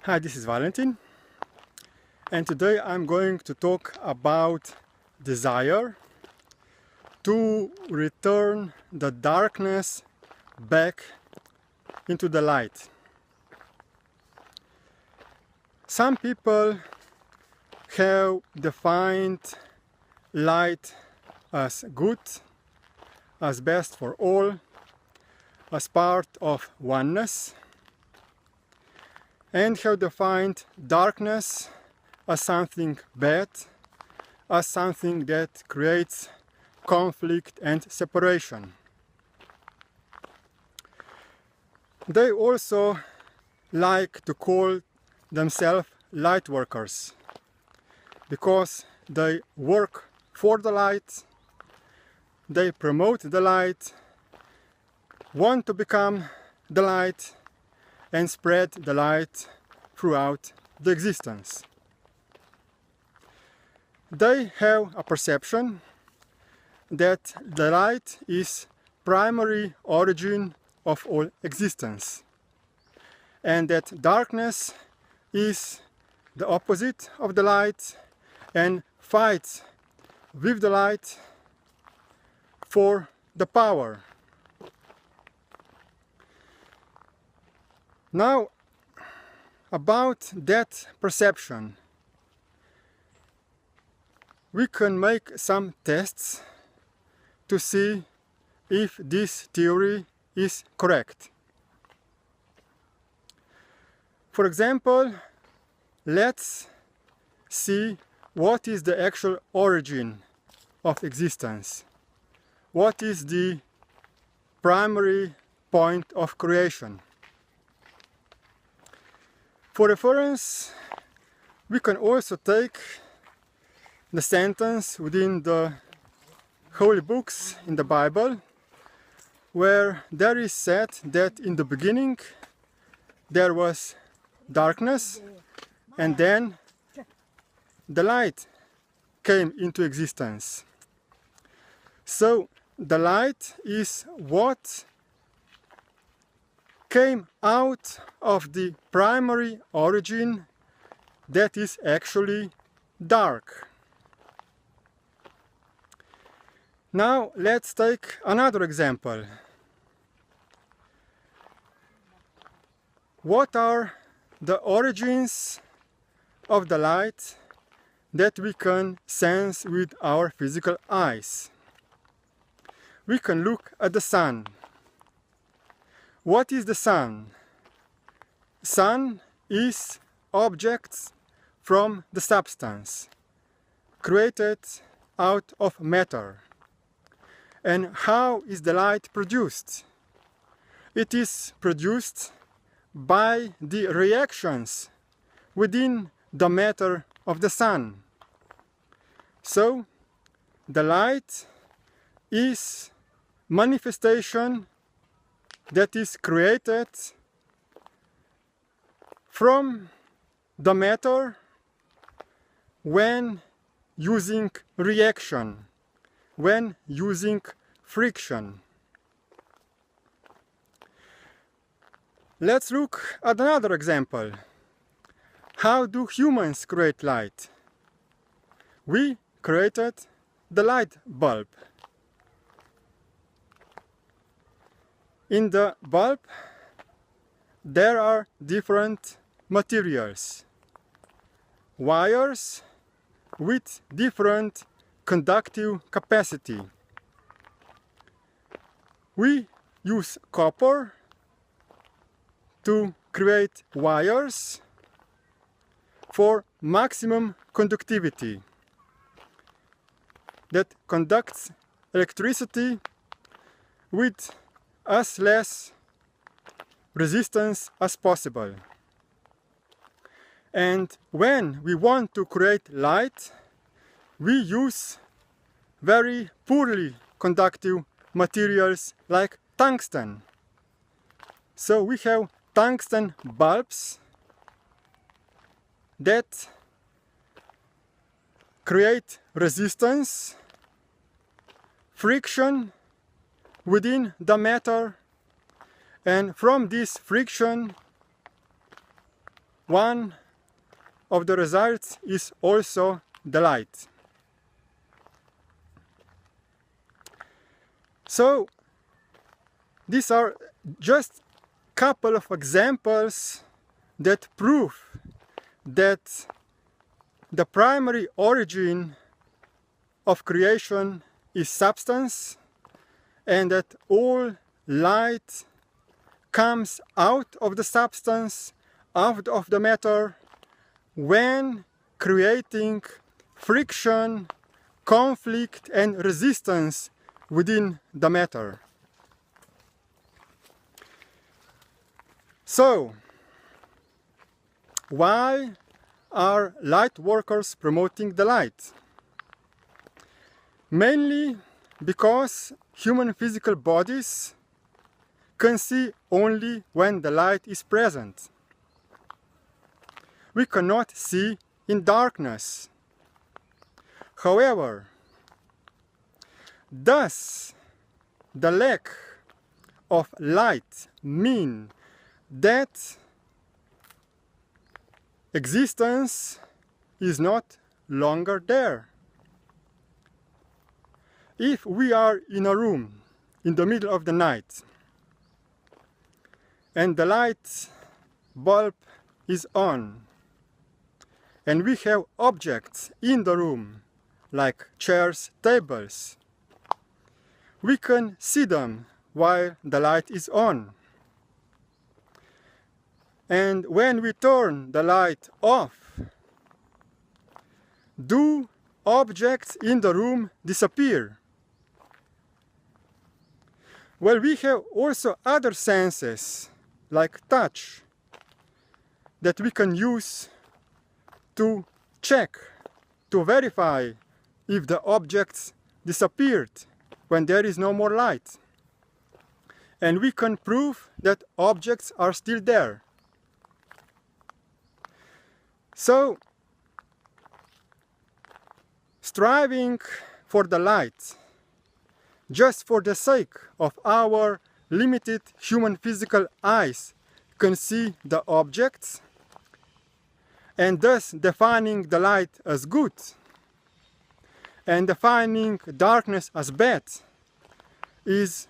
Hi, this is Valentin, and today I'm going to talk about desire to return the darkness back into the light. Some people have defined light as good, as best for all, as part of oneness, and have defined darkness as something bad, as something that creates conflict and separation. They also like to call themselves lightworkers because they work for the light, they promote the light, want to become the light, and spread the light throughout the existence. They have a perception that the light is primary origin of all existence, and that darkness is the opposite of the light and fights with the light for the power. Now, about that perception, we can make some tests to see if this theory is correct. For example, let's see what is the actual origin of existence. What is the primary point of creation? For reference, we can also take the sentence within the holy books in the Bible, where there is said that in the beginning there was darkness, and then the light came into existence. So the light is what came out of the primary origin that is actually dark. Now let's take another example. What are the origins of the light that we can sense with our physical eyes? We can look at the sun. What is the sun? Sun is objects from the substance, created out of matter. And how is the light produced? It is produced by the reactions within the matter of the sun. So, the light is manifestation that is created from the matter when using reaction, when using friction. Let's look at another example. How do humans create light? We created the light bulb. In the bulb, there are different materials, wires with different conductive capacity. We use copper to create wires for maximum conductivity that conducts electricity with as less resistance as possible. And when we want to create light, we use very poorly conductive materials like tungsten. So we have tungsten bulbs that create resistance, friction within the matter, and from this friction one of the results is also the light. So these are just a couple of examples that prove that the primary origin of creation is substance, and that all light comes out of the substance, out of the matter, when creating friction, conflict, and resistance within the matter. So, why are light workers promoting the light? Mainly because human physical bodies can see only when the light is present. We cannot see in darkness. However, does the lack of light mean that existence is not longer there? If we are in a room in the middle of the night and the light bulb is on, and we have objects in the room like chairs, tables, we can see them while the light is on. And when we turn the light off, do objects in the room disappear? Well, we have also other senses, like touch, that we can use to check, to verify if the objects disappeared when there is no more light. And we can prove that objects are still there. So, striving for the light just for the sake of our limited human physical eyes can see the objects, and thus defining the light as good and defining darkness as bad, is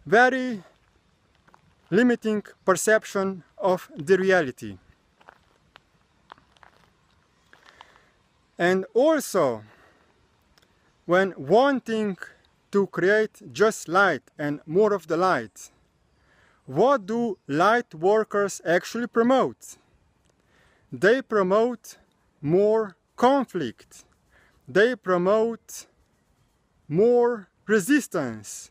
very limiting perception of the reality. And also, when wanting to create just light and more of the light, what do light workers actually promote? They promote more conflict. They promote more resistance.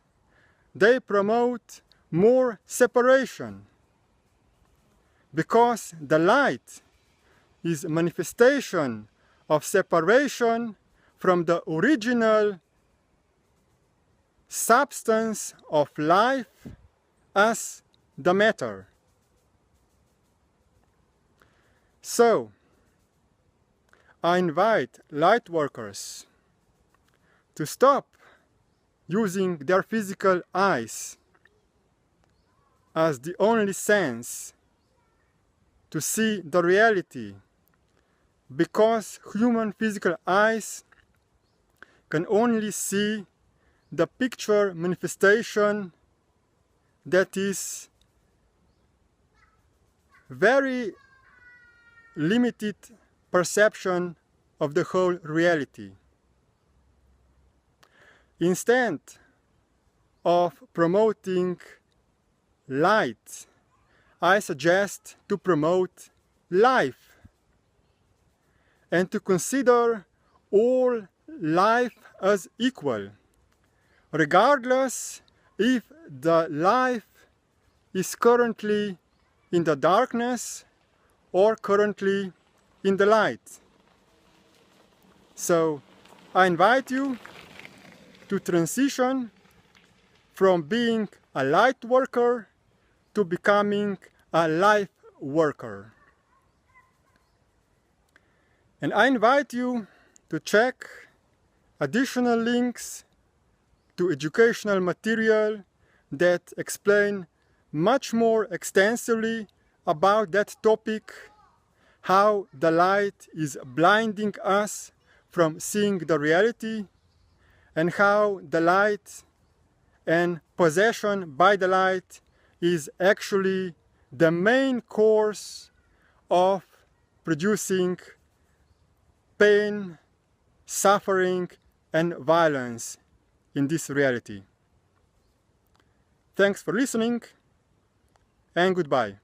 They promote more separation. Because the light is a manifestation of separation from the original substance of life as the matter. So, I invite light workers to stop using their physical eyes as the only sense to see the reality, because human physical eyes can only see the picture manifestation that is very limited perception of the whole reality. Instead of promoting light, I suggest to promote life and to consider all life as equal, regardless if the life is currently in the darkness or currently in the light. So I invite you to transition from being a light worker to becoming a life worker. And I invite you to check additional links to educational material that explain much more extensively about that topic, how the light is blinding us from seeing the reality, and how the light and possession by the light is actually the main cause of producing pain, suffering, and violence in this reality. Thanks for listening, and goodbye.